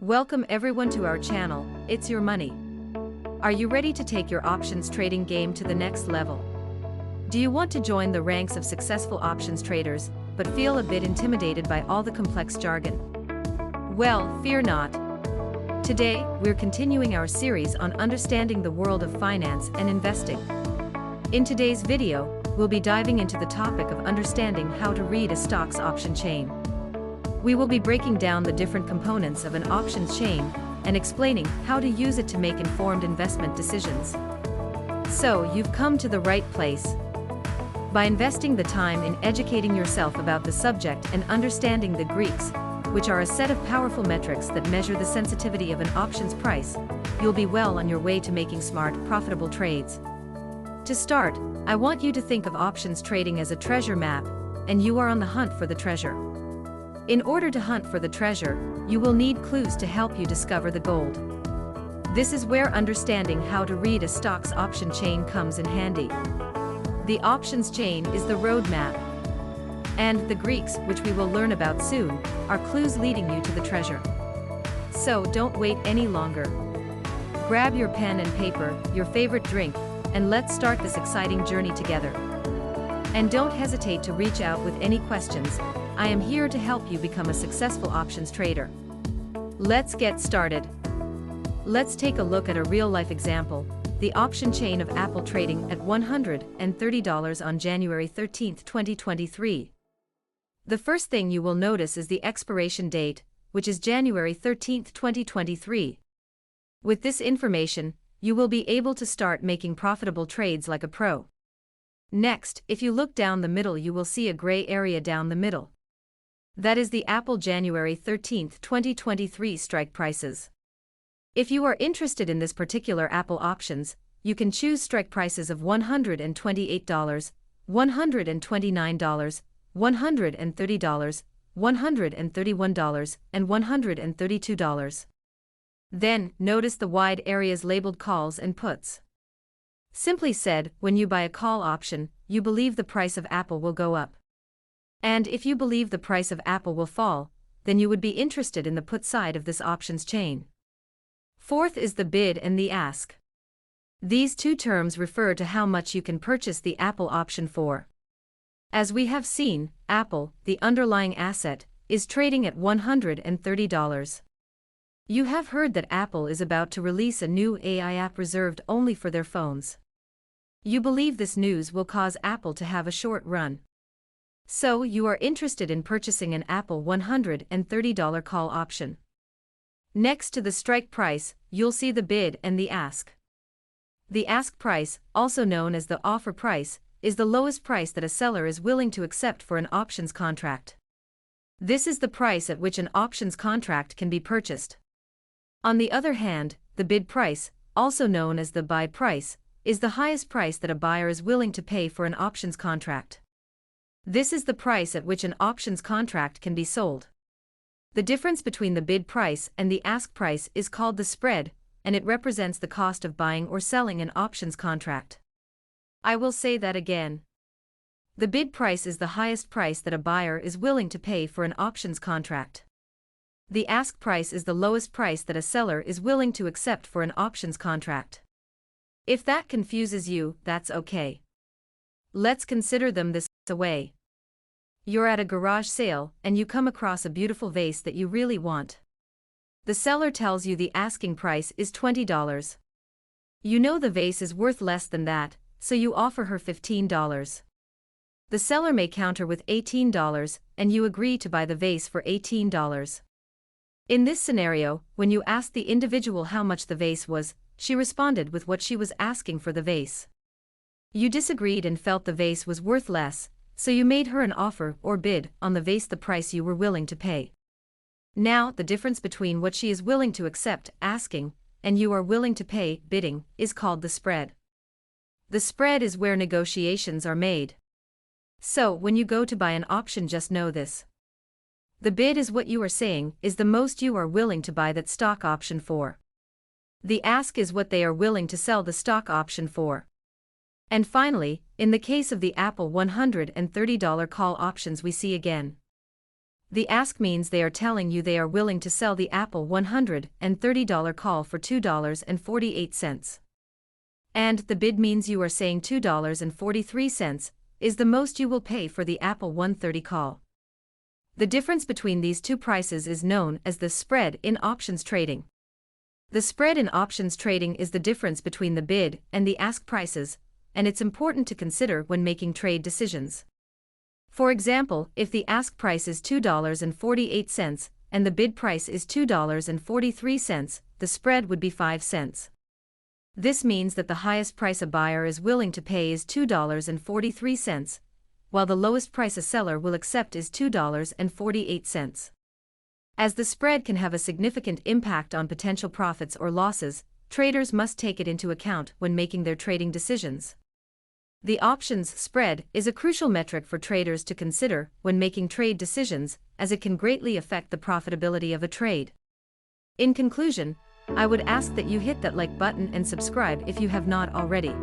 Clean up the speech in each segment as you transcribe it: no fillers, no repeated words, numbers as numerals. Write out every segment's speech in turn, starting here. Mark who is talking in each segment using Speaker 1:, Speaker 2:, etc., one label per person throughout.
Speaker 1: Welcome everyone to our channel, It's Your Money. Are you ready to take your options trading game to the next level? Do you want to join the ranks of successful options traders, but feel a bit intimidated by all the complex jargon? Well, fear not. Today, we're continuing our series on understanding the world of finance and investing. In today's video, we'll be diving into the topic of understanding how to read a stock's option chain. We will be breaking down the different components of an options chain and explaining how to use it to make informed investment decisions. So, you've come to the right place. By investing the time in educating yourself about the subject and understanding the Greeks, which are a set of powerful metrics that measure the sensitivity of an options price, you'll be well on your way to making smart, profitable trades. To start, I want you to think of options trading as a treasure map, and you are on the hunt for the treasure. In order to hunt for the treasure, you will need clues to help you discover the gold. This is where understanding how to read a stock's option chain comes in handy. The options chain is the roadmap. And the Greeks, which we will learn about soon, are clues leading you to the treasure. So don't wait any longer. Grab your pen and paper, your favorite drink, and let's start this exciting journey together. And don't hesitate to reach out with any questions. I am here to help you become a successful options trader. Let's get started. Let's take a look at a real-life example, the option chain of Apple trading at $130 on January 13, 2023. The first thing you will notice is the expiration date, which is January 13, 2023. With this information, you will be able to start making profitable trades like a pro. Next, if you look down the middle, you will see a gray area down the middle. That is the Apple January 13, 2023 strike prices. If you are interested in this particular Apple options, you can choose strike prices of $128, $129, $130, $131, and $132. Then, notice the wide areas labeled calls and puts. Simply said, when you buy a call option, you believe the price of Apple will go up. And if you believe the price of Apple will fall, then you would be interested in the put side of this options chain. Fourth is the bid and the ask. These two terms refer to how much you can purchase the Apple option for. As we have seen, Apple, the underlying asset, is trading at $130. You have heard that Apple is about to release a new AI app reserved only for their phones. You believe this news will cause Apple to have a short run. So you are interested in purchasing an Apple $130 call option. Next to the strike price, you'll see the bid and the ask. The ask price, also known as the offer price, is the lowest price that a seller is willing to accept for an options contract. This is the price at which an options contract can be purchased. On the other hand, the bid price, also known as the buy price, is the highest price that a buyer is willing to pay for an options contract. This is the price at which an options contract can be sold. The difference between the bid price and the ask price is called the spread, and it represents the cost of buying or selling an options contract. I will say that again. The bid price is the highest price that a buyer is willing to pay for an options contract. The ask price is the lowest price that a seller is willing to accept for an options contract. If that confuses you, that's okay. Let's consider them this way. You're at a garage sale and you come across a beautiful vase that you really want. The seller tells you the asking price is $20. You know the vase is worth less than that, so you offer her $15. The seller may counter with $18 and you agree to buy the vase for $18. In this scenario, when you asked the individual how much the vase was, she responded with what she was asking for the vase. You disagreed and felt the vase was worth less, so you made her an offer or bid on the vase the price you were willing to pay. Now, the difference between what she is willing to accept, asking, and you are willing to pay, bidding, is called the spread. The spread is where negotiations are made. So, when you go to buy an option, just know this. The bid is what you are saying is the most you are willing to buy that stock option for. The ask is what they are willing to sell the stock option for. And finally, in the case of the Apple $130 call options, we see again. The ask means they are telling you they are willing to sell the Apple $130 call for $2.48. And the bid means you are saying $2.43 is the most you will pay for the Apple 130 call. The difference between these two prices is known as the spread in options trading. The spread in options trading is the difference between the bid and the ask prices, and it's important to consider when making trade decisions. For example, if the ask price is $2.48 and the bid price is $2.43, the spread would be 5 cents. This means that the highest price a buyer is willing to pay is $2.43, while the lowest price a seller will accept is $2.48. As the spread can have a significant impact on potential profits or losses, traders must take it into account when making their trading decisions. The options spread is a crucial metric for traders to consider when making trade decisions, as it can greatly affect the profitability of a trade. In conclusion, I would ask that you hit that like button and subscribe if you have not already.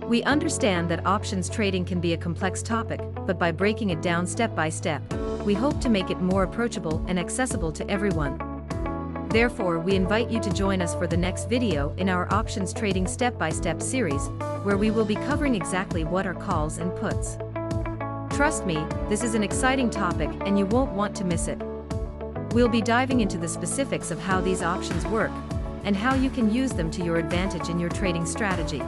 Speaker 1: We understand that options trading can be a complex topic, but by breaking it down step by step, we hope to make it more approachable and accessible to everyone. Therefore, we invite you to join us for the next video in our options trading step-by-step series, where we will be covering exactly what are calls and puts. Trust me, this is an exciting topic and you won't want to miss it. We'll be diving into the specifics of how these options work, and how you can use them to your advantage in your trading strategy.